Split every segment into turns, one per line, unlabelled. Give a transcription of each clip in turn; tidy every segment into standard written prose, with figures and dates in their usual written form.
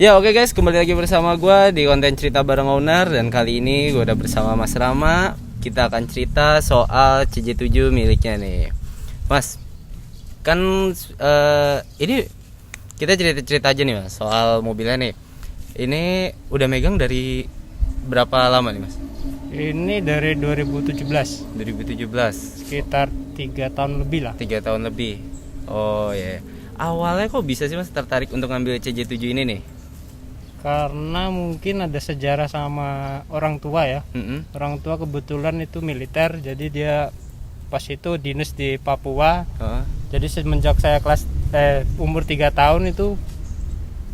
Ya oke guys, kembali lagi bersama gue di konten cerita bareng owner. Dan kali ini gue udah bersama Mas Rama. Kita akan cerita soal CJ7 miliknya nih Mas. Kan ini kita cerita-cerita aja nih Mas soal mobilnya nih. Ini udah megang dari berapa lama nih Mas?
Ini dari 2017,
2017.
sekitar 3 tahun lebih lah.
3 tahun lebih. Oh ya. Awalnya kok bisa sih Mas tertarik untuk ngambil CJ7 ini nih?
Karena mungkin ada sejarah sama orang tua ya. Orang tua kebetulan itu militer, jadi dia pas itu dinas di Papua. Jadi semenjak saya umur 3 tahun itu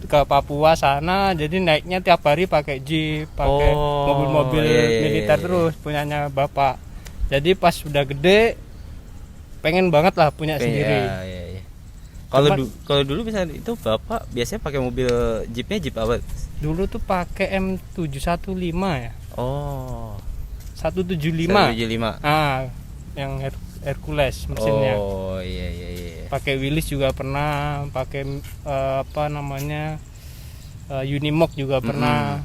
ke Papua sana, jadi naiknya tiap hari pakai jeep, pakai mobil-mobil militer terus punyanya bapak. Jadi pas udah gede pengen banget lah punya sendiri.
Kalau dulu bisa itu bapak biasanya pakai mobil jeepnya jeep apa?
Dulu tuh pakai M715 ya.
Oh.
175.
175.
Yang Hercules mesinnya.
Oh iya.
Pakai Willys juga pernah, pakai Unimog juga pernah.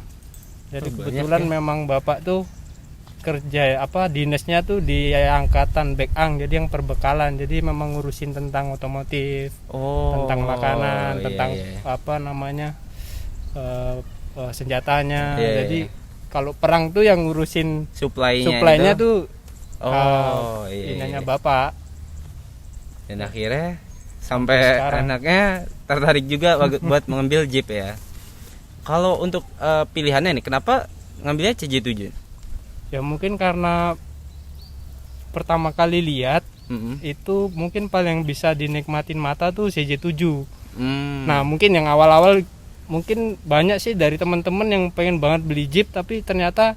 Jadi kebetulan memang bapak tuh kerja dinasnya tuh di angkatan back-ang, jadi yang perbekalan, jadi memang ngurusin tentang otomotif, tentang makanan, tentang senjatanya. Jadi kalau perang tuh yang ngurusin supply-nya tuh inanya bapak.
Dan akhirnya sampai anaknya tertarik juga buat mengambil jeep ya. Kalau untuk pilihannya nih, kenapa ngambilnya CJ7?
Ya mungkin karena pertama kali lihat itu mungkin paling bisa dinikmatin mata tuh CJ7. Nah mungkin yang awal-awal mungkin banyak sih dari teman-teman yang pengen banget beli Jeep, tapi ternyata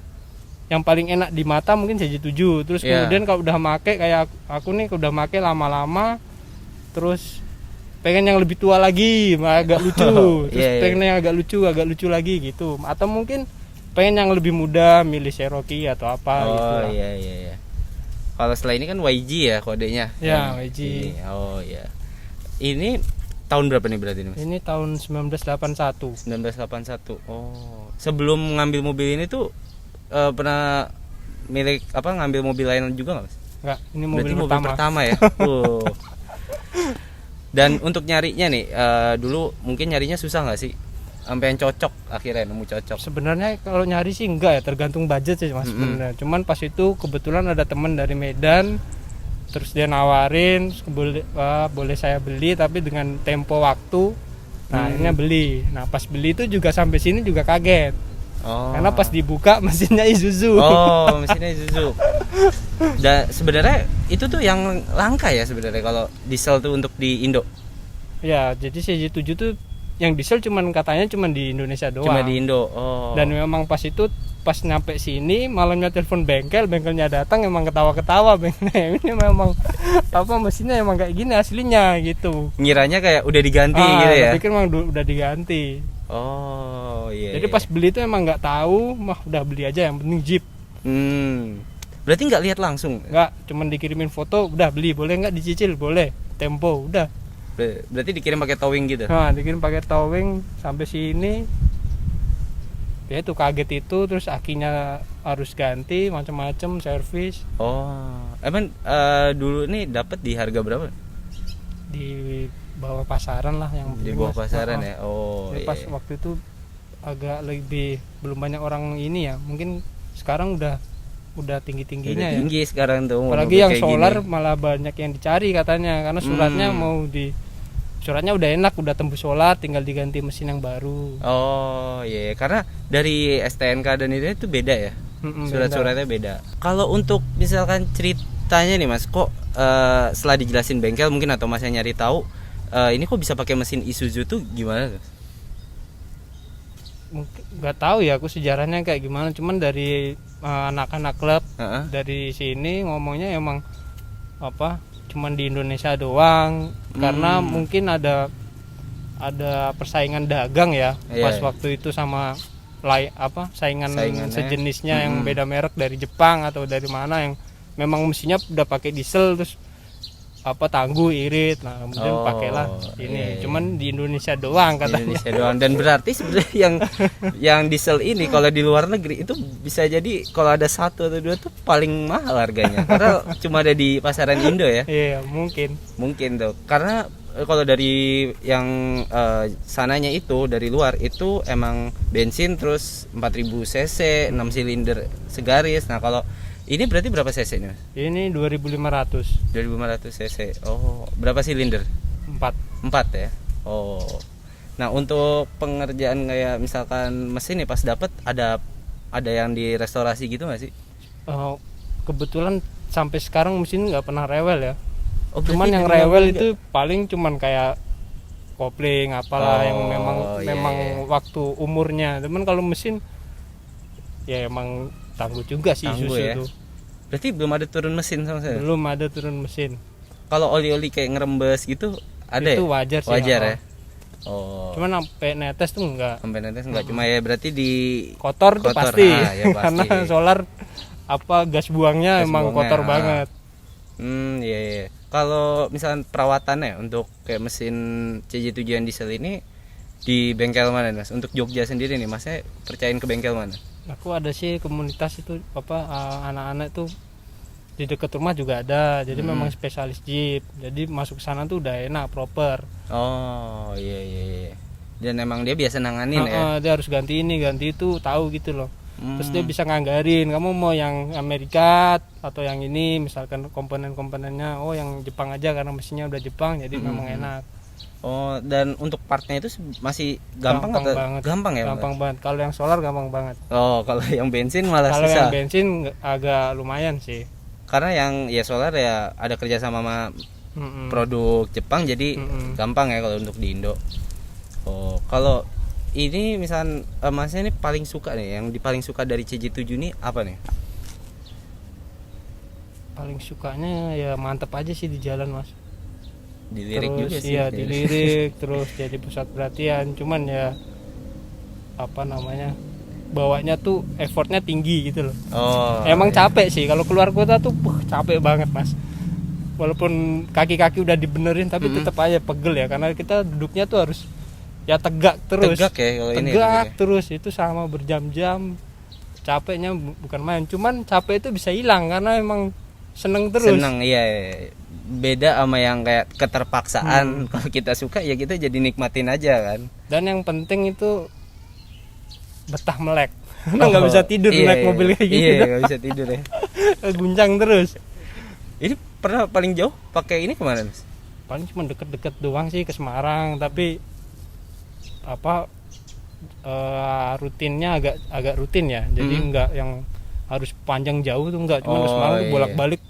yang paling enak di mata mungkin CJ7. Terus kemudian kalau udah make kayak aku nih udah make lama-lama, terus pengen yang lebih tua lagi, agak lucu. Terus pengen yang agak lucu lagi gitu. Atau mungkin pengen yang lebih muda, milih Cherokee atau apa gitu lah.
Iya. Kalau setelah ini kan YG ya kodenya.
Ya, YG.
Oh iya. Ini tahun berapa nih berarti Mas?
Ini tahun 1981.
1981. Oh. Sebelum ngambil mobil ini tuh pernah ngambil mobil lain juga enggak Mas?
Enggak, ini
mobil pertama ya. Dan untuk nyarinya nih, dulu mungkin nyarinya susah enggak sih? Sampai yang cocok, akhirnya nemu cocok.
Sebenarnya kalau nyari sih enggak ya, tergantung budget sih Mas sebenarnya. Cuman pas itu kebetulan ada teman dari Medan, terus dia nawarin boleh saya beli tapi dengan tempo waktu. Nah akhirnya beli. Nah pas beli itu juga sampai sini juga kaget. Karena pas dibuka mesinnya Isuzu.
Mesinnya Isuzu. Dan sebenarnya itu tuh yang langka ya sebenarnya kalau diesel tuh untuk di Indo.
Ya jadi CJ7 tuh yang diesel cuman di Indonesia doang.
Cuma di Indo.
Dan memang pas nyampe sini malamnya telepon bengkelnya datang, emang ketawa-ketawa bengkelnya. Ini memang mesinnya emang kayak gini aslinya gitu.
Ngiranya kayak udah diganti gitu ya.
Pikir emang udah diganti. Jadi pas beli itu emang nggak tahu, udah beli aja yang penting Jeep.
Berarti nggak lihat langsung?
Nggak, cuman dikirimin foto, udah beli, boleh nggak dicicil, boleh, tempo, udah.
Berarti dikirim pakai towing gitu?
Dikirim pakai towing sampai sini. Ya itu kaget itu, terus akinya harus ganti, macam-macam servis.
Emang dulu nih dapat di harga berapa?
Di bawah pasaran lah yang
di bawah pasaran ya.
Pas waktu itu agak lebih belum banyak orang ini ya. Mungkin sekarang udah tinggi-tingginya ya.
Tinggi sekarang tuh.
Apalagi yang solar gini. Malah banyak yang dicari katanya, karena suratnya suratnya udah enak, udah tembus solar, tinggal diganti mesin yang baru.
Karena dari STNK dan itu beda ya. Surat-suratnya beda. Kalau untuk misalkan ceritanya nih Mas, kok setelah dijelasin bengkel mungkin atau Mas yang nyari tahu, ini kok bisa pakai mesin Isuzu tuh gimana?
Mungkin nggak tahu ya aku sejarahnya kayak gimana, cuman dari anak-anak klub dari sini ngomongnya emang cuman di Indonesia doang. Karena mungkin ada persaingan dagang ya. Pas waktu itu sama saingan sejenisnya yang beda merek dari Jepang atau dari mana, yang memang mesinnya udah pakai diesel, terus apa tangguh irit, nah kemudian pakailah ini. Cuman di Indonesia doang katanya.
Indonesia doang. Dan berarti sebenarnya yang diesel ini kalau di luar negeri itu bisa jadi kalau ada 1 atau 2 tuh paling mahal harganya karena cuma ada di pasaran Indo ya.
Iya, mungkin
Tuh. Karena kalau dari yang sananya itu dari luar itu emang bensin terus 4000 cc 6 silinder segaris. Nah, kalau ini berarti berapa cc nya?
ini 2500
cc. Oh, berapa silinder? 4 ya. Oh. Nah, untuk pengerjaan kayak misalkan mesin nih pas dapat ada yang direstorasi gitu nggak sih?
Kebetulan sampai sekarang mesin nggak pernah rewel ya.
Cuman
yang rewel itu paling cuman kayak kopling apalah yang memang waktu umurnya. Cuman kalau mesin ya emang tangguh juga sih susu
ya?
tuh.
Berarti belum ada turun mesin sama saya?
Belum ada turun mesin.
Kalau oli-oli kayak ngerembes gitu ada
itu
ya?
Wajar sih.
Wajar ya? Oh.
Cuman sampai netes tuh enggak.
Sampai netes enggak, cuma ya berarti di
kotor tuh pasti.
Ya pasti.
Karena solar gas buangnya emang kotor banget.
Iya. Kalau misalnya perawatannya untuk kayak mesin CJ7 yang diesel ini di bengkel mana Mas? Untuk Jogja sendiri nih, Masnya percayain ke bengkel mana?
Aku ada sih komunitas itu anak-anak tuh di dekat rumah juga ada. Jadi memang spesialis Jeep. Jadi masuk sana tuh udah enak proper.
Oh, iya. Dan emang dia biasa nanganin ya.
Dia harus ganti ini, ganti itu, tahu gitu loh. Terus dia bisa nganggarin, kamu mau yang Amerika atau yang ini, misalkan komponen-komponennya, yang Jepang aja karena mesinnya udah Jepang, jadi memang enak.
Oh, dan untuk partnya itu masih gampang atau
banget.
Gampang ya?
Gampang banget. Kalau yang solar gampang banget.
Oh, kalau yang bensin malah
susah. Kalau yang bensin agak lumayan sih.
Karena yang solar ya ada kerjasama sama produk Jepang, jadi gampang ya kalau untuk di Indo. Oh, kalau ini misal Masnya ini paling suka nih, yang paling suka dari CJ7 ini apa nih?
Paling sukanya ya mantep aja sih di jalan, Mas.
Dilirik
terus,
juga sih.
Iya, dilirik terus jadi pusat perhatian. Cuman ya bawanya tuh effortnya tinggi gitu loh. Emang capek sih kalau keluar kota tuh capek banget, Mas. Walaupun kaki-kaki udah dibenerin tapi tetap aja pegel ya, karena kita duduknya tuh harus ya tegak terus.
Tegak ya kalau ini.
Tegak terus itu sama berjam-jam. Capeknya bukan main. Cuman capek itu bisa hilang karena emang seneng terus.
Seneng, iya. Beda sama yang kayak keterpaksaan. Kalau kita suka ya kita jadi nikmatin aja kan.
Dan yang penting itu betah melek. Nggak bisa tidur naik mobil kayak gitu.
Iya, nggak bisa tidur ya.
Guncang terus.
Ini pernah paling jauh pakai ini kemana, Mas?
Paling cuma deket-deket doang sih ke Semarang, tapi rutinnya agak rutin ya. Jadi nggak yang harus panjang jauh tuh nggak. Cuma ke Semarang tuh bolak-balik.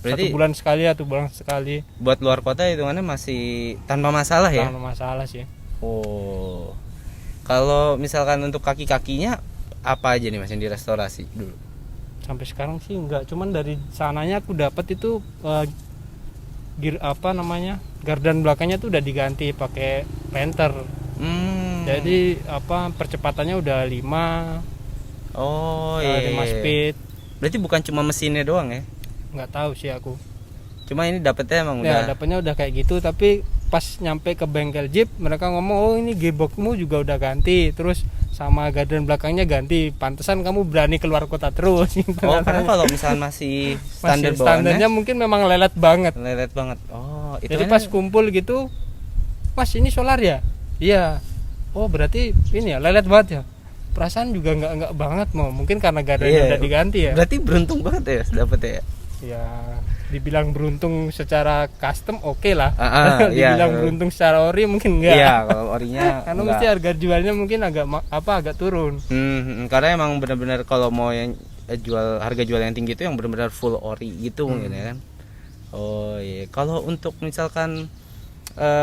Berarti 1 bulan sekali atau bulan sekali.
Buat luar kota hitungannya masih tanpa masalah ya?
Tanpa masalah sih.
Oh. Kalau misalkan untuk kaki-kakinya apa aja nih Mas yang direstorasi dulu?
Sampai sekarang sih enggak, cuman dari sananya aku dapat itu gardan belakangnya tuh udah diganti pakai Panther. Jadi percepatannya udah 5.
Oh iya.
5 speed.
Berarti bukan cuma mesinnya doang ya?
Nggak tahu sih aku.
Cuma ini dapetnya emang udah.
Ya, dapetnya udah kayak gitu, tapi pas nyampe ke bengkel Jeep mereka ngomong, ini gearboxmu juga udah ganti, terus sama gardan belakangnya ganti, pantesan kamu berani keluar kota terus.
Karena kalau misalnya masih
standarnya mungkin memang lelet banget.
Oh, itu
jadi pas kumpul gitu, Mas ini solar ya? Iya. Oh berarti ini ya lelet banget ya. Perasaan juga nggak banget mungkin karena gardannya udah diganti ya.
Berarti beruntung banget ya dapetnya ya.
Ya dibilang beruntung secara custom oke lah.
Dibilang
beruntung secara ori mungkin enggak.
Iya, kalau orinya
karena mesti harga jualnya mungkin agak turun.
Karena emang benar-benar kalau mau yang harga jual yang tinggi itu yang benar-benar full ori gitu mungkin ya kan. Oh iya. Kalau untuk misalkan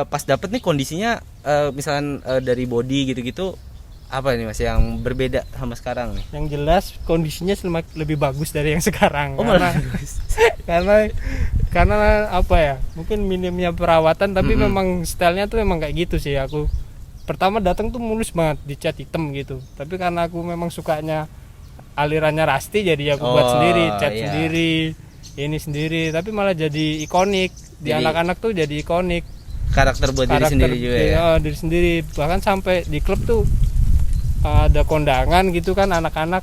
pas dapet nih kondisinya misalkan dari body gitu-gitu apa nih Mas yang berbeda sama sekarang nih?
Yang jelas kondisinya lebih bagus dari yang sekarang. Karena apa ya? Mungkin minimnya perawatan, tapi memang stylenya tuh memang kayak gitu sih. Aku pertama datang tuh mulus banget, dicat hitam gitu. Tapi karena aku memang sukanya alirannya rusty, jadi aku buat sendiri, cat sendiri. ini sendiri, tapi malah jadi ikonik di anak-anak tuh, jadi ikonik
karakter buat diri sendiri juga ya.
Diri sendiri, bahkan sampai di klub tuh ada kondangan gitu kan, anak-anak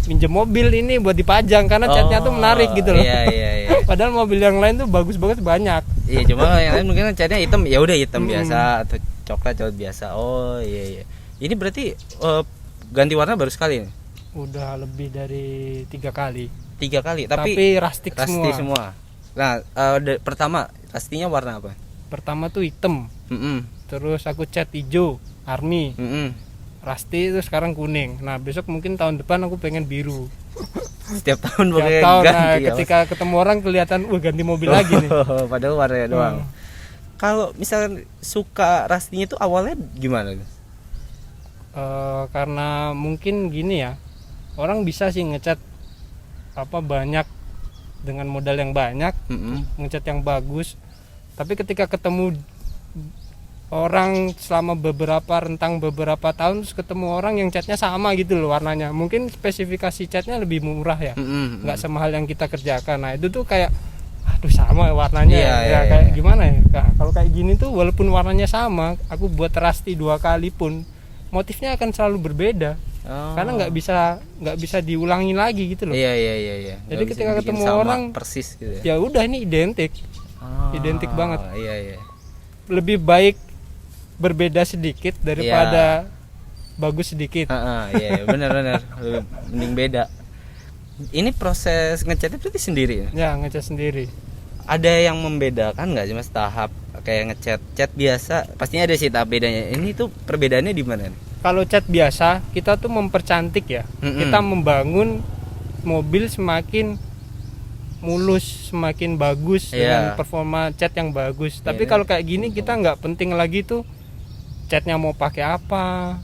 minjem mobil ini buat dipajang karena catnya tuh menarik gitu loh.
Iya.
Padahal mobil yang lain tuh bagus-bagus banyak.
Iya, cuma yang lain mungkin catnya hitam, ya udah hitam biasa atau coklat biasa. Oh iya. Ini berarti ganti warna baru sekali nih?
Udah lebih dari 3 kali.
3 kali, tapi
rustic
semua. Nah, pertama pastinya warna apa?
Pertama tuh hitam. Terus aku cat hijau, army. Rusty itu sekarang kuning. Nah, besok mungkin tahun depan aku pengen biru.
Setiap tahun pakai
ganti.
Nah,
ketika ketemu orang kelihatan ganti mobil lagi nih.
Padahal warnanya doang. Kalau misalnya suka Rusty-nya itu awalnya gimana?
Karena mungkin gini ya. Orang bisa sih ngecat banyak dengan modal yang banyak, ngecat yang bagus. Tapi ketika ketemu orang selama beberapa tahun, terus ketemu orang yang catnya sama gitu loh warnanya, mungkin spesifikasi catnya lebih murah ya, nggak semahal yang kita kerjakan. Nah itu tuh kayak aduh sama warnanya, kayak gimana ya. Nah, kalau kayak gini tuh walaupun warnanya sama, aku buat Rusty 2 kali pun motifnya akan selalu berbeda. Karena nggak bisa diulangi lagi gitu loh.
Iya.
Jadi ketika ketemu orang
persis gitu
ya udah ini identik banget.
Iya.
Lebih baik berbeda sedikit daripada bagus sedikit.
Iya benar. Mending beda. Ini proses ngecatnya berarti sendiri ya?
Ya, ngecat sendiri.
Ada yang membedakan nggak sih mas tahap kayak cat biasa? Pastinya ada sih tahap bedanya. Ini tuh perbedaannya di mana nih?
Kalau cat biasa kita tuh mempercantik ya. Kita membangun mobil semakin mulus, semakin bagus dengan performa cat yang bagus. Tapi kalau kayak gini kita nggak penting lagi tuh catnya mau pakai apa,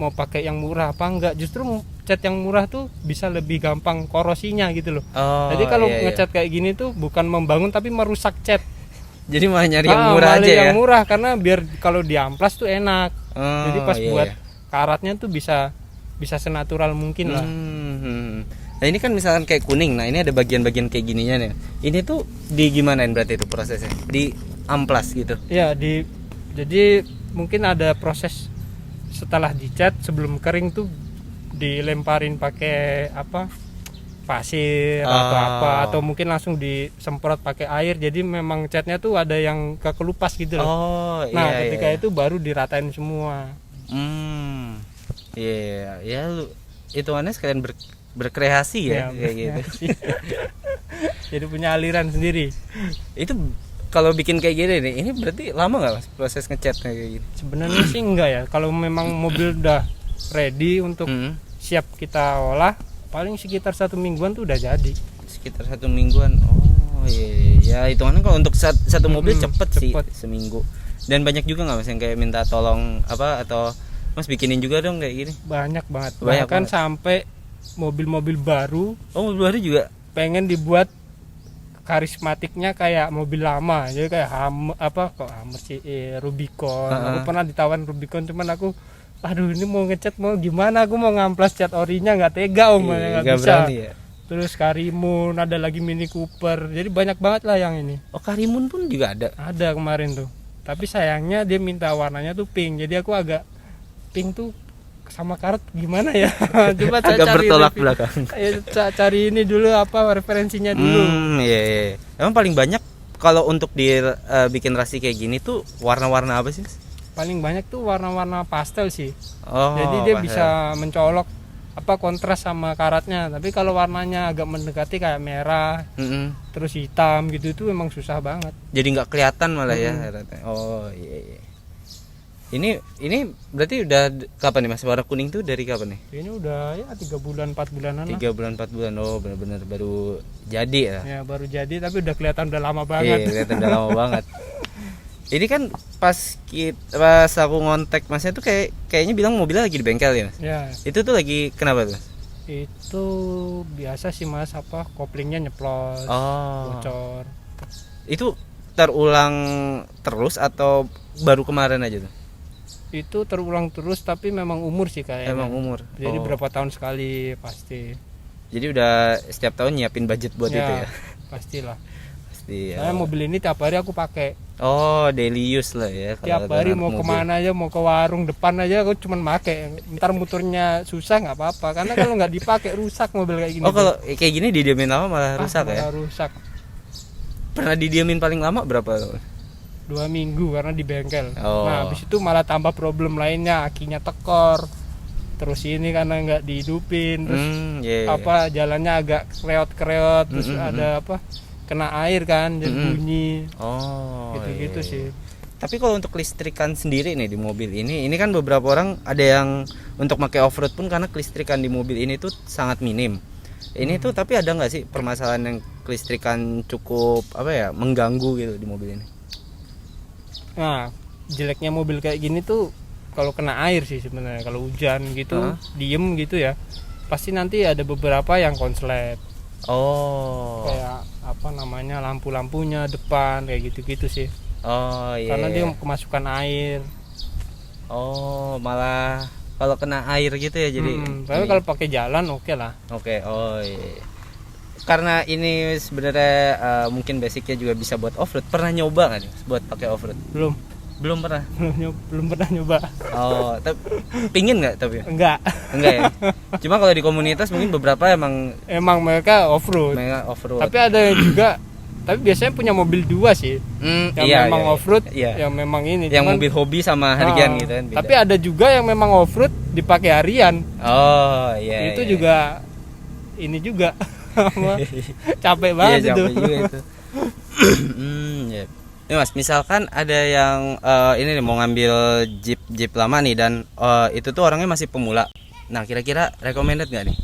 mau pakai yang murah apa enggak. Justru cat yang murah tuh bisa lebih gampang korosinya gitu loh. Jadi kalau ngecat kayak gini tuh bukan membangun tapi merusak cat.
Jadi malah nyari yang murah aja ya.
Yang murah karena biar kalau diamplas tuh enak. Jadi pas buat karatnya tuh bisa senatural mungkin lah.
Nah ini kan misalkan kayak kuning, nah ini ada bagian-bagian kayak gininya nih. Ini tuh digimanain berarti itu prosesnya? Di amplas gitu?
Ya jadi mungkin ada proses setelah dicat, sebelum kering tuh dilemparin pakai pasir atau mungkin langsung disemprot pakai air. Jadi memang catnya tuh ada yang kekelupas gitu loh. Ketika itu baru diratain semua.
Ya lu hitungannya sekalian berkreasi ya kayak gitu.
Jadi punya aliran sendiri.
Itu kalau bikin kayak gini nih, ini berarti lama nggak mas proses ngecatnya kayak gitu?
Sebenarnya sih enggak ya. Kalau memang mobil udah ready untuk siap kita olah, paling sekitar 1 mingguan tuh udah jadi. Sekitar
1 mingguan. Oh iya. Ya hitungannya kalau untuk satu mobil cepet sih seminggu. Dan banyak juga nggak mas yang kayak minta tolong atau mas bikinin juga dong kayak gini?
Banyak banget. Bahkan sampai mobil-mobil baru.
Oh mobil baru juga
pengen dibuat karismatiknya kayak mobil lama. Jadi kayak Rubicon. Aku pernah ditawarin Rubicon, cuman aku ini mau ngecat mau gimana, aku mau ngamplas cat orinya nggak tega nggak bisa. Berani, ya? Terus Karimun, ada lagi Mini Cooper. Jadi banyak banget lah yang ini.
Oh Karimun pun juga ada?
Ada kemarin tuh. Tapi sayangnya dia minta warnanya tuh pink. Jadi aku agak pink tuh sama karet gimana ya? Coba
agak cari bertolak belakang.
Cari ini dulu referensinya dulu.
Iya. Emang paling banyak kalau untuk bikin rasi kayak gini tuh warna-warna apa sih?
Paling banyak tuh warna-warna pastel sih. Jadi dia
pastel.
bisa mencolok kontras sama karatnya. Tapi kalau warnanya agak mendekati kayak merah, terus hitam gitu itu memang susah banget. Jadi
nggak kelihatan malah ya. Oh iya. Ini berarti udah kapan nih mas? Warna kuning tuh dari kapan nih?
Ini udah 3 bulan 4 bulanan.
3 bulan 4 bulan. Oh benar-benar baru jadi ya?
Ya baru jadi, tapi udah kelihatan udah lama banget.
Iya kelihatan udah lama banget. Ini kan pas aku ngontek masnya tuh kayaknya bilang mobilnya lagi di bengkel ya mas?
Ya.
Itu tuh lagi kenapa tuh?
Itu biasa sih mas, koplingnya nyeplos, bocor.
Itu terulang terus atau baru kemarin aja tuh?
Itu terulang terus, tapi memang umur sih kayaknya.
Emang umur.
Jadi berapa tahun sekali pasti.
Jadi udah setiap tahun nyiapin budget buat itu ya.
pastilah.
Pasti ya.
Nah, mobil ini tiap hari aku pakai.
Oh, daily use lah ya.
Tiap hari mau kemana aja, mau ke warung depan aja aku cuman pakai. Ntar muternya susah nggak apa-apa, karena kalau nggak dipakai rusak mobil kayak gini.
Oh, kalau kayak gini didiamin lama malah rusak ya?
Malah rusak.
Pernah didiamin paling lama berapa?
2 minggu karena di bengkel.
Oh.
Nah, habis itu malah tambah problem lainnya, akinya tekor. Terus ini karena nggak dihidupin, terus apa jalannya agak kereot-kereot, terus ada apa kena air kan, jadi bunyi.
Oh.
Gitu-gitu sih.
Tapi kalau untuk kelistrikan sendiri nih di mobil ini kan beberapa orang ada yang untuk pakai off-road pun karena kelistrikan di mobil ini tuh sangat minim. Ini tuh tapi ada nggak sih permasalahan yang kelistrikan cukup apa ya mengganggu gitu di mobil ini?
Nah, jeleknya mobil kayak gini tuh kalau kena air sih sebenarnya. Kalau hujan gitu, diem gitu ya, pasti nanti ada beberapa yang konslet.
Oh.
Kayak apa namanya, lampu-lampunya depan kayak gitu-gitu sih.
Oh iya.
Karena dia kemasukan air.
Oh, malah kalau kena air gitu ya jadi.
Tapi kalau pakai jalan oke lah.
Oke. Oh iya. Karena ini sebenarnya mungkin basicnya juga bisa buat off-road. Pernah nyoba nggak nih buat pakai off-road? Belum pernah.
Belum pernah nyoba.
Oh, tapi pingin nggak tapi?
Enggak
ya. Cuma kalau di komunitas mungkin beberapa emang
mereka off-road. Tapi ada juga, tapi biasanya punya mobil 2 sih. Yang memang off-road, yang memang ini.
Yang mobil hobi sama harian gitu kan. Beda.
Tapi ada juga yang memang off-road dipakai harian.
Oh iya.
Itu juga ini juga capek banget itu.
Capek juga itu. Ini Mas, misalkan ada yang ini nih mau ngambil Jeep lama nih dan itu tuh orangnya masih pemula. Nah, kira-kira recommended nggak nih?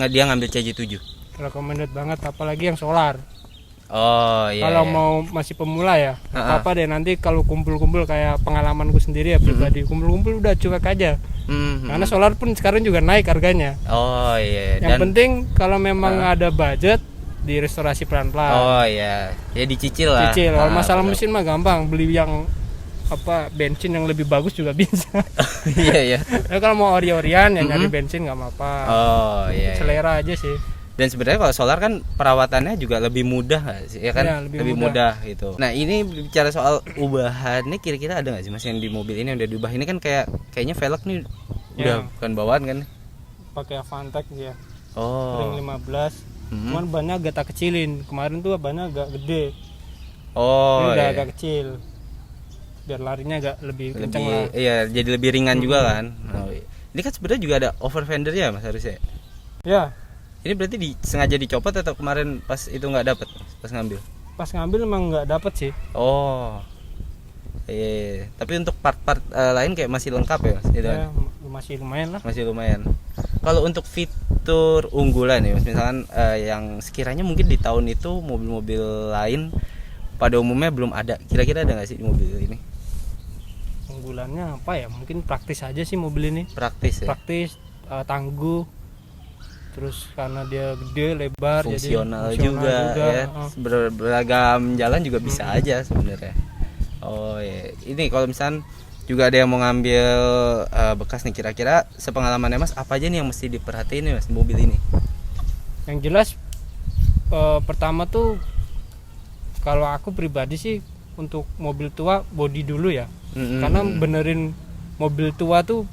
Dia ngambil CJ7?
Recommended banget, apalagi yang solar.
Oh iya.
Kalau mau masih pemula ya, apa deh nanti kalau kumpul-kumpul kayak pengalamanku sendiri ya pribadi, kumpul-kumpul udah cuek aja. Karena solar pun sekarang juga naik harganya.
Oh iya.
Yang penting kalau memang ada budget, di restorasi pelan-pelan.
Oh iya, ya dicicil lah.
Kalau masalah mesin mah gampang, beli yang apa bensin yang lebih bagus juga bisa.
Iya.
Ya, kalau mau ori-orian ya nyari bensin nggak apa-apa.
Oh iya.
Selera aja sih.
Dan sebenarnya kalau solar kan perawatannya juga lebih mudah nggak sih? Ya kan
ya, lebih mudah
gitu. Nah ini bicara soal ubahannya, kira-kira ada nggak sih Mas yang di mobil ini yang udah diubah? Ini kan kayaknya velg nih udah bukan bawaan kan?
Pakai Avantec ya.
Oh.
Ring 15. Cuman bannya agak tak kecilin. Kemarin tuh bannya agak gede.
Oh.
Ini udah agak kecil. Biar larinya agak lebih kenceng lah.
Iya, jadi lebih ringan juga kan. Oh, iya. Ini kan sebenarnya juga ada over fender ya Mas harusnya.
Ya.
Ini berarti sengaja dicopot atau kemarin pas itu nggak dapet pas ngambil?
Pas ngambil emang nggak dapet sih.
Oh. Iya. Tapi untuk part-part lain kayak masih lengkap ya Mas? Gitu
ya,
kan?
Masih lumayan lah.
Masih lumayan. Kalau untuk fitur unggulan ya Mas, misalkan yang sekiranya mungkin di tahun itu mobil-mobil lain pada umumnya belum ada. Kira-kira ada nggak sih di mobil ini?
Unggulannya apa ya? Mungkin praktis aja sih mobil ini.
Praktis ya.
Praktis, tangguh. Terus karena dia gede, lebar,
fungsional
jadi
juga ya. Beragam jalan juga bisa aja sebenarnya. Oh ya. Ini kalau misalkan juga ada yang mau ngambil bekas nih, kira-kira sepengalamannya Mas apa aja nih yang mesti diperhatiin nih Mas mobil ini?
Yang jelas pertama tuh kalau aku pribadi sih untuk mobil tua body dulu ya. Karena benerin mobil tua tuh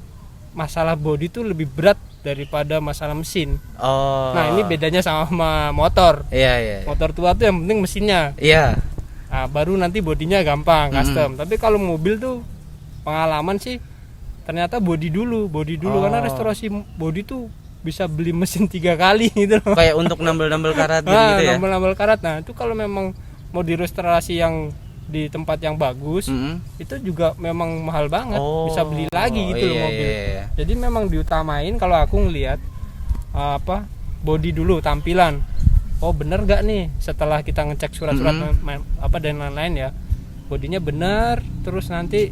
masalah body tuh lebih berat daripada masalah mesin.
Oh.
Nah, ini bedanya sama motor.
Iya.
Motor tua tuh yang penting mesinnya.
Iya.
Nah, baru nanti bodinya gampang custom. Tapi kalau mobil tuh pengalaman sih ternyata body dulu karena restorasi body tuh bisa beli mesin 3 kali gitu loh.
Kayak untuk nambel karat gitu ya.
Nambel karat. Nah, itu kalau memang mau direstorasi yang di tempat yang bagus, itu juga memang mahal banget. Bisa beli lagi gitu loh mobil.
Iya.
Jadi memang diutamain kalau aku ngelihat body dulu, tampilan. Oh, bener gak nih setelah kita ngecek surat-surat apa dan lain-lain ya. Bodinya bener, terus nanti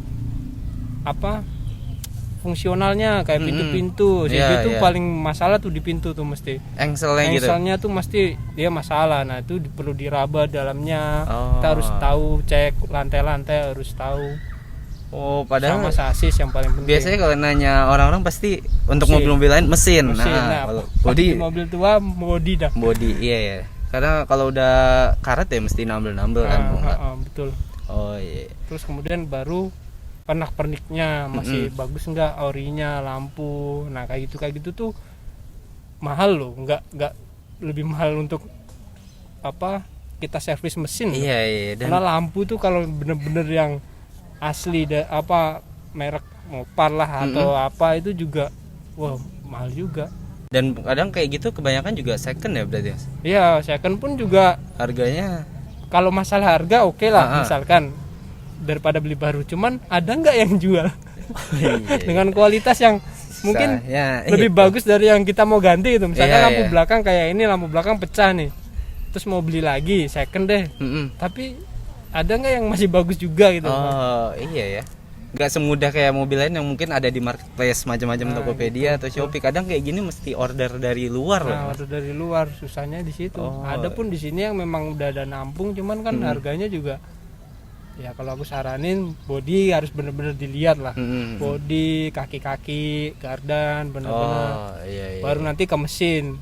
fungsionalnya kayak pintu-pintu. Jadi itu paling masalah tuh di pintu tuh mesti. Engselnya tuh mesti dia masalah. Nah, itu perlu diraba dalamnya. Kita harus tahu, cek lantai-lantai harus tahu.
Oh, padahal
sama sasis yang paling penting.
Biasanya kalau nanya orang-orang pasti untuk mobil-mobil lain mesin.
Nah, kalau body mobil tua body dah.
Body, iya ya. Karena kalau udah karat ya mesti nambel-nambel kan, mau enggak?
Betul.
Oh iya.
Terus kemudian baru pernak-perniknya masih bagus enggak, orinya, lampu. Nah, kayak gitu tuh mahal loh, enggak lebih mahal untuk apa? Kita servis mesin.
Iya.
Karena lampu tuh kalau bener-bener yang asli merek Mopar lah atau apa itu juga wah mahal juga.
Dan kadang kayak gitu kebanyakan juga second ya berarti Mas?
Iya, second pun juga
harganya.
Kalau masalah harga oke lah, misalkan daripada beli baru. Cuman ada nggak yang jual dengan kualitas yang mungkin lebih bagus dari yang kita mau ganti gitu. Misalkan lampu belakang kayak ini, lampu belakang pecah nih, terus mau beli lagi second deh. Tapi ada nggak yang masih bagus juga gitu?
Oh iya ya. Nggak semudah kayak mobil lain yang mungkin ada di marketplace macam-macam Tokopedia atau Shopee. Kadang kayak gini mesti order dari luar loh.
Order dari luar, susahnya di situ. Ada pun di sini yang memang udah ada nampung, cuman kan harganya juga ya kalau aku saranin body harus bener-bener dilihat lah. Body, kaki-kaki, gardan bener-bener.
Iya.
Baru nanti ke mesin.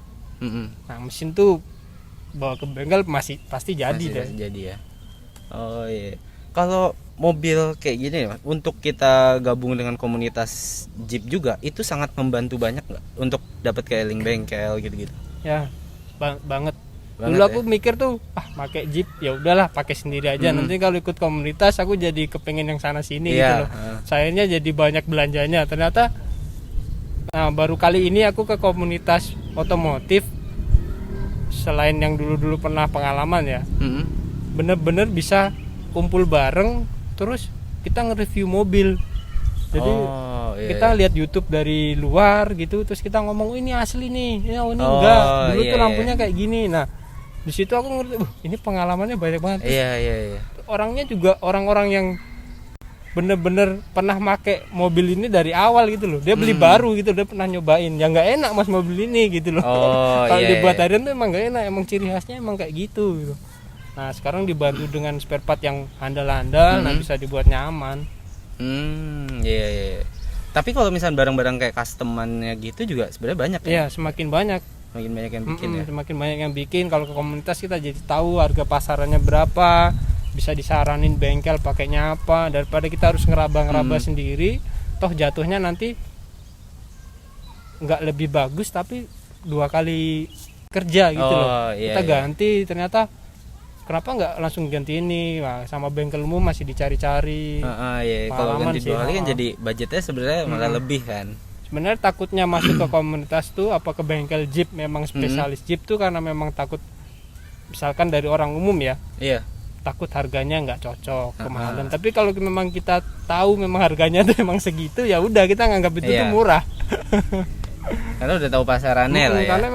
Nah, mesin tuh bawa ke bengkel pasti jadi deh.
Jadi ya. Oh iya. Kalau mobil kayak gini untuk kita gabung dengan komunitas Jeep juga itu sangat membantu banyak nggak untuk dapat kayak link bengkel gitu-gitu?
Ya, banget. Dulu aku mikir tuh pakai Jeep ya udahlah pakai sendiri aja. Nanti kalau ikut komunitas aku jadi kepengen yang sana sini gitu loh. Sayangnya jadi banyak belanjanya. Ternyata baru kali ini aku ke komunitas otomotif, selain yang dulu pernah pengalaman ya. Bener-bener bisa kumpul bareng, terus kita nge-review mobil. Jadi kita lihat YouTube dari luar gitu, terus kita ngomong ini asli nih, ini enggak. Dulu tuh lampunya kayak gini. Nah, di situ aku ngerti, ini pengalamannya banyak banget.
Iya.
Orangnya juga orang-orang yang bener-bener pernah make mobil ini dari awal gitu loh. Dia beli baru gitu, dia pernah nyobain. Ya nggak enak Mas mobil ini gitu loh. Kalau dibuat harian tuh emang nggak enak, emang ciri khasnya emang kayak gitu. Nah, sekarang dibantu dengan spare part yang handal-handal, nah bisa dibuat nyaman.
Iya. Tapi kalau misalnya barang-barang kayak customannya gitu juga sebenarnya banyak ya?
Iya, semakin banyak.
Semakin banyak yang bikin ya?
Semakin banyak yang bikin. Kalau ke komunitas kita jadi tahu harga pasarannya berapa, bisa disaranin bengkel pakainya apa, daripada kita harus ngeraba-ngeraba sendiri, toh jatuhnya nanti nggak lebih bagus tapi 2 kali kerja gitu loh. Kita ganti ternyata kenapa nggak langsung ganti ini? Wah, sama bengkel umum masih dicari-cari.
Kalau ganti 2 kali kan jadi budgetnya sebenarnya malah lebih kan.
Sebenarnya takutnya masuk ke komunitas tuh apa ke bengkel Jeep memang spesialis Jeep tuh karena memang takut misalkan dari orang umum ya.
Iya.
Takut harganya nggak cocok, kemahalan. Tapi kalau memang kita tahu memang harganya tuh memang segitu, ya udah kita nganggap itu tuh murah.
Karena udah tahu pasarannya lah ya.
Karena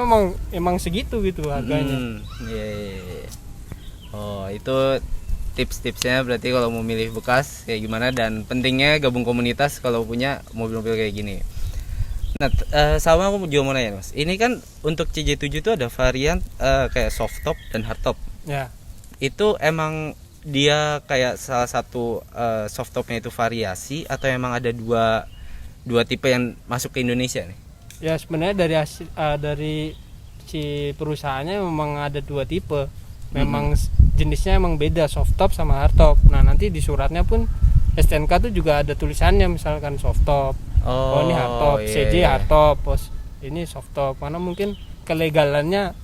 memang segitu gitu harganya.
Iya. Oh, itu tips-tipsnya berarti kalau mau milih bekas kayak gimana, dan pentingnya gabung komunitas kalau punya mobil-mobil kayak gini. Nah, sama aku juga mau nanya Mas. Ini kan untuk CJ7 itu ada varian kayak soft top dan hard top.
Ya.
Itu emang dia kayak salah satu soft topnya itu variasi atau emang ada dua tipe yang masuk ke Indonesia nih?
Ya sebenarnya dari si perusahaannya memang ada 2 tipe. Memang jenisnya emang beda, soft top sama hard top. Nah, nanti di suratnya pun STNK tuh juga ada tulisannya, misalkan soft top. Oh ini hard top, CJ hard top, ini soft top. Karena mungkin kelegalannya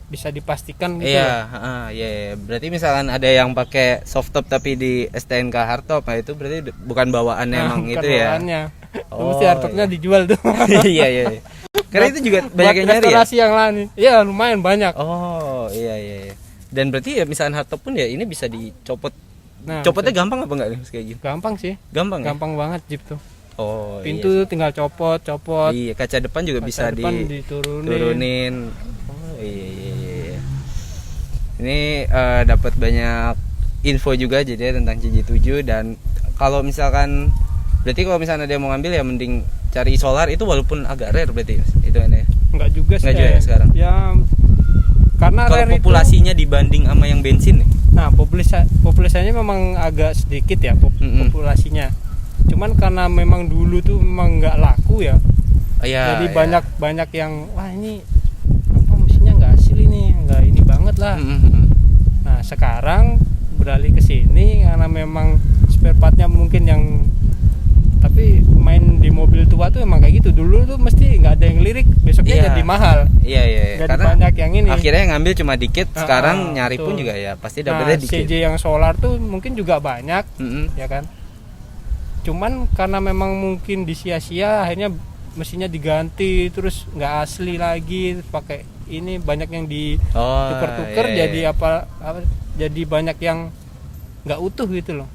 bisa dipastikan gitu.
Iya. Berarti misalkan ada yang pakai soft top tapi di STNK hard top, nah itu berarti bukan bawaannya emang itu ya.
Bawaannya. Mesti hard topnya dijual tuh.
Iya. Karena itu juga banyak yang nyari ya.
Restorasi yang lain. Iya, lumayan banyak.
Oh, iya. Dan berarti ya misalkan hard top pun ya ini bisa dicopot.
Nah,
copotnya gampang apa enggak nih kayak gitu?
Gampang sih.
Gampang
banget Jeep tuh.
Oh,
pintu tinggal copot.
Iya, kaca depan juga bisa diturunin. Oh, iya. Ini dapat banyak info juga jadi tentang CJ7. Dan kalau misalkan berarti kalau misalnya ada yang mau ngambil ya mending cari solar itu, walaupun agak rare berarti itu kan ya.
Enggak juga sih.
Enggak juga ya sekarang.
Ya karena
kalau populasinya itu, dibanding sama yang bensin nih.
Nah, populasinya memang agak sedikit ya populasinya. Cuman karena memang dulu tuh memang nggak laku ya. Jadi banyak yang wah ini apa mesinnya nggak asli nih, nggak ini banget lah. Nah sekarang beralih ke sini karena memang spare partnya mungkin yang, tapi main di mobil tua tuh emang kayak gitu. Dulu tuh mesti nggak ada yang lirik, besoknya jadi mahal.
Iya.
Jadi banyak yang ini.
Akhirnya yang ngambil cuma dikit. Sekarang nyari pun juga ya pasti dapetnya dikit.
CJ yang solar tuh mungkin juga banyak, ya kan. Cuman karena memang mungkin disia-sia, akhirnya mesinnya diganti, terus nggak asli lagi, pakai ini banyak yang ditukar-tukar, jadi apa jadi banyak yang nggak utuh gitu loh.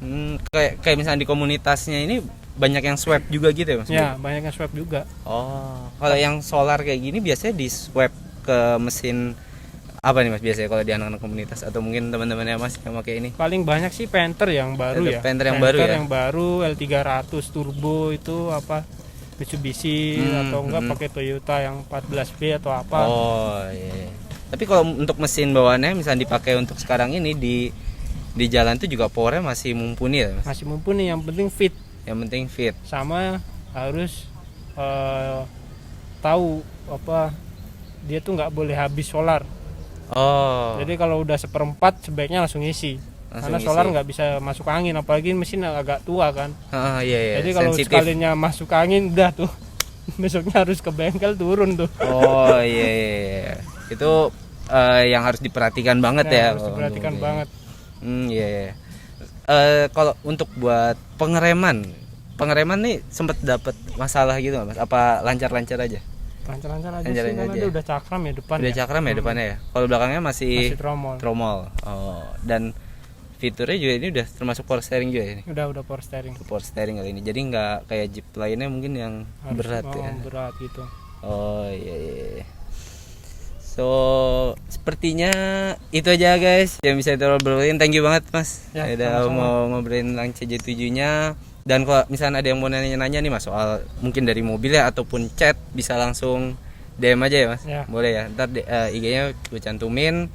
Kayak misalnya di komunitasnya ini banyak yang swap juga gitu ya Mas?
Ya, banyak yang swap juga.
Kalau yang solar kayak gini biasanya di swap ke mesin apa nih Mas biasanya kalau di anak-anak komunitas, atau mungkin teman-temannya Mas yang pakai ini?
Paling banyak sih Panther yang baru ya.
Panther yang baru ya.
Yang baru L300 turbo itu apa Mitsubishi, atau enggak pakai Toyota yang 14B atau apa.
Iya. Tapi kalau untuk mesin bawaannya misalnya dipakai untuk sekarang ini di jalan tuh juga powernya masih mumpuni ya Mas?
Masih mumpuni, yang penting fit.
Yang penting fit.
Sama harus tahu apa dia tuh nggak boleh habis solar. Jadi kalau udah 1/4 sebaiknya langsung isi. Karena solar nggak bisa masuk angin, apalagi mesin agak tua kan.
Iya.
Jadi kalau sekalinya masuk angin udah tuh besoknya harus ke bengkel turun tuh.
Iya. Itu yang harus diperhatikan banget ya.
Harus diperhatikan banget.
Iya. Kalau untuk buat pengereman nih sempat dapat masalah gitu nggak Mas? Apa lancar-lancar aja?
Lancar-lancar aja sih, karena dia udah cakram ya depan.
Udah cakram ya depannya ya. Kalau belakangnya masih tromol. Dan fiturnya juga ini udah termasuk power steering juga ini.
Udah power steering.
Power steering kali ini. Jadi nggak kayak Jeep lainnya mungkin yang berat ya.
Berat gitu.
Iya. So sepertinya itu aja guys yang bisa kita obrolin. Thank you banget Mas.
Ya,
udah mau ngobrolin tentang CJ7-nya. Dan kalau misalnya ada yang mau nanya-nanya nih Mas soal mungkin dari mobil ya ataupun chat, bisa langsung DM aja ya Mas.
Ya.
Boleh ya. Ntar IG-nya gue cantumin.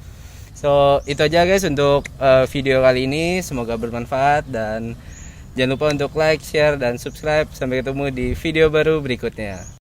So itu aja guys untuk video kali ini. Semoga bermanfaat dan jangan lupa untuk like, share dan subscribe. Sampai ketemu di video baru berikutnya.